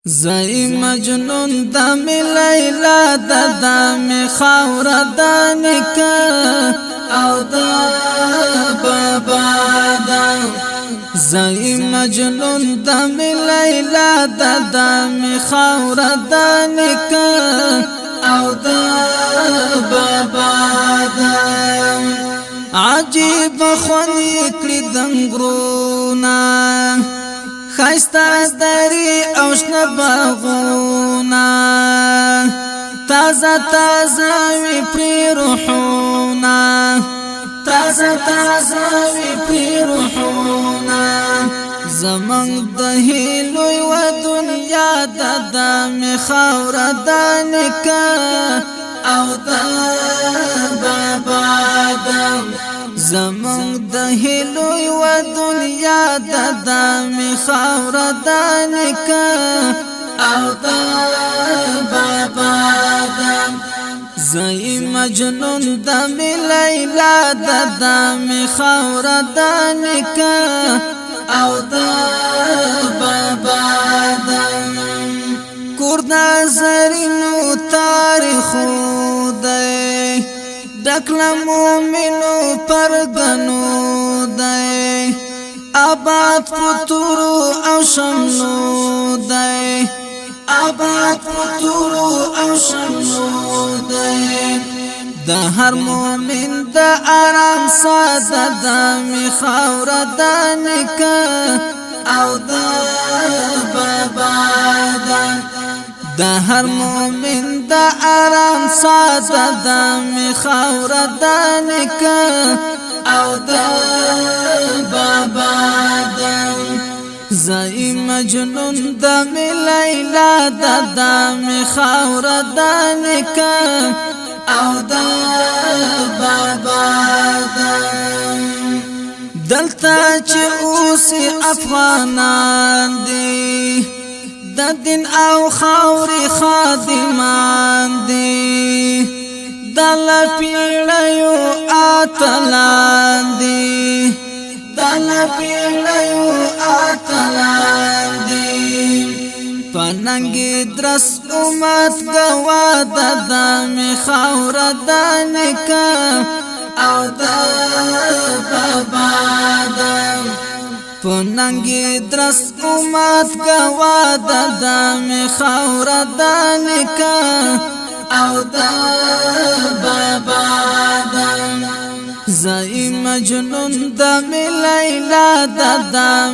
زئی مجنون د می لیلا د می خاور د نکا او د بابا د زئی مجنون د می لیلا د می خاور د نکا او د بابا د عجیب خونی کړی دنګرونا خایستا دری اوشن باغونا تازه تازه وی پری روحونا تازه تازه وی پری روحونا زمنګ د هیلوی و دنیا د می خاور د نکا او د بابا د زمنګ د هیلوی و دنیا د می خاور د نکا او د بابا د زئی مجنون د می لیلا د می خاور د نکا او د بابا د کور نظرینو تاریخو دی دکل مومنو پرگنو دی آباد پتورو او شمنو دی آباد پتورو او شمنو دی د هر مومن د آرام ساده د می خاور د نکا او د بابا د د هر مومن د آرام ساده د می خاور د نکا او د بابا د زئی مجنون د می لیلا د می خاور د نکا او د بابا د دلته چې اوس افغانان دي د دین او خاورې خادمان دي دل پیړیو اتلان دي دل پیړیو اتلان دي پننګي درس امت گوا د می خاور د نکا او د بابا د پننګي درس امت گوا د می خاور د نکا او د بابا د زئی مجنون د می لیلا د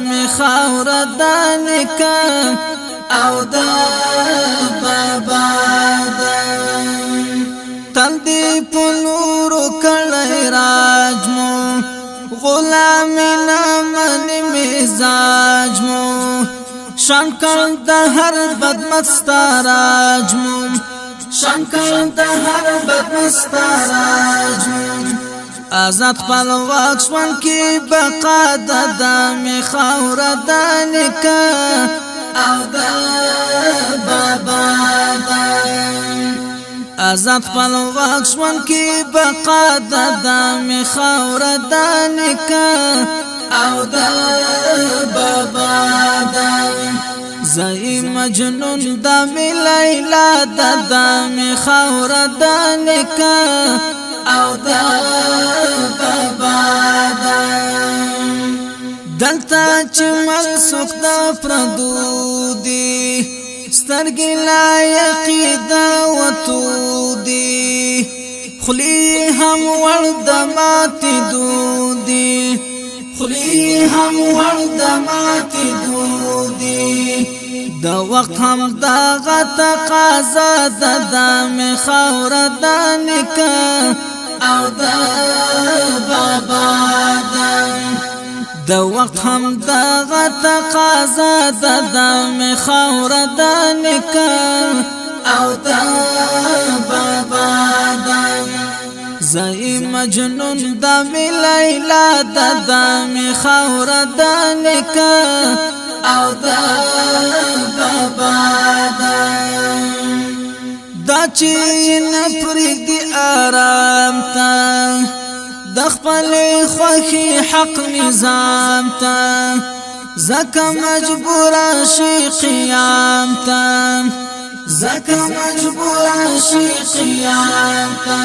می خاور د نکا او د بابا د تل دی پلورو کړی راجمو غلامینا من مزاج مو شانکل د هر بدمستاراجمو شانکل د هر بدمستاراجمو آزاد خپل واکشمن کی بقا د می خاور د نکا او د بابا د آزاد خپل واکشمن کی بقا د می خاور د نکا او د بابا د زئی مجنون د می لیلا د می خاور د نکا او د بابا د دلته چې مل سوک د پردودي سترګې لایقې د وتو دي خلی هم ور د ماتې دودي خلی هم ور د ماتې دودي د وخت هم دغه تقاضا د می خاور د نکا او د بابا د د وخت هم دغه تقاضا د می خاور د نکا او د بابا د زئی مجنون د می لیلا د می خاور د نکا او د بابا د دا چې نه پرېږدي آرام ته د خپل خوښي حق نظام ته زکا مجبور شي قیام تا زکا مجبور شي قیام تا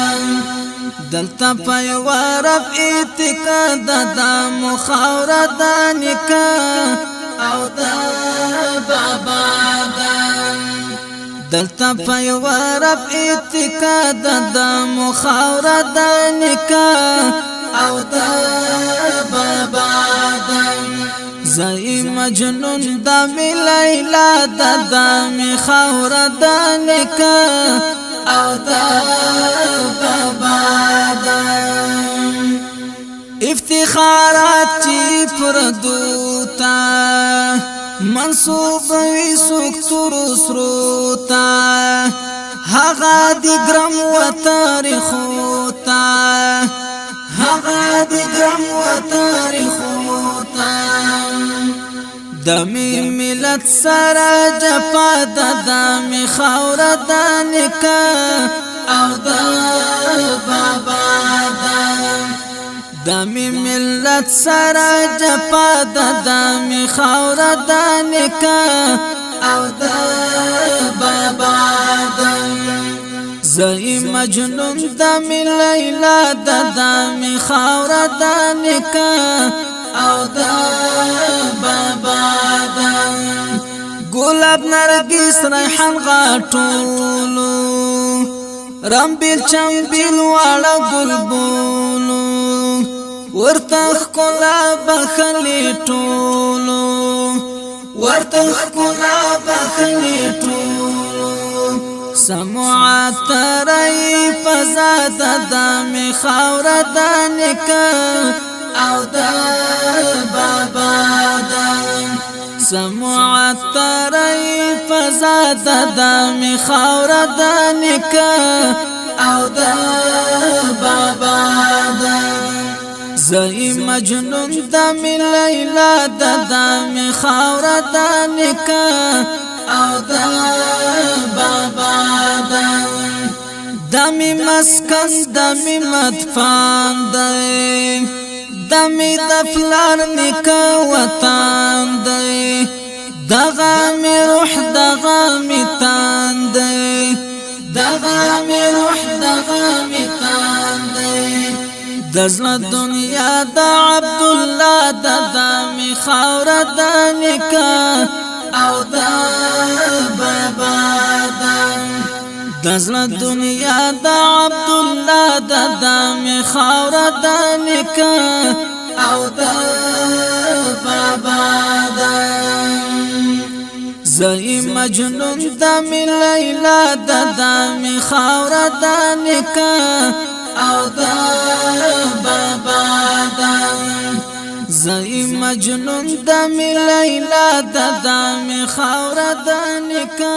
دلتا پیوا رب اعتقاد دا مخاور دا نکا او دا بابا دا دلتا پیوا رب اعتقاد دا مخاور دا نکا او دا بابا دا زئی مجنون دا می لیلا دا می خاور دا نکا او دا بابا دا افتخارات چی پردوتا منصوب وی سکتر سروتا هغا دی گرم و تاریخوتا هغا دی گرم و تاریخوتا دمی ملت سرا جپا دمی خور دانکا او دا بابا دا دمی ملت سرا جپا دمی خور دانکا او دا بابا دا زئی مجنون دمی لیلا دمی خور دانکا او دا بابا دا گلاب نرگس ریحان غاٹولو رمبیل چمبیل والا گلبولو ورتخ کلا بخلی ٹولو ورتخ کلا بخلی ټولو سمعات رای فزاد دمی خور دانکا او دا بابا دا سمعات رای فزاد دمی خور دانکا او دا بابا دا زئی مجنون دمی لیلا دمی خور دانکا او دا بابا دا دمی مسکن دمی مدفان دی دمی دفلار نکا وطان دی دغامی روح دغامی تان دی دغامی روح دغامی تان دی دزل دنیا دا عبدالله دا دمی خور دانکا او دا بابا دا دزل دنیا دا عبدالله دا دمی خور دانکا او دا بابا دا زئی مجنون دمی لیلا دا دمی خور دانکا او دا بابا دا زئی مجنون دمی لیلا دا دمی خور دانکا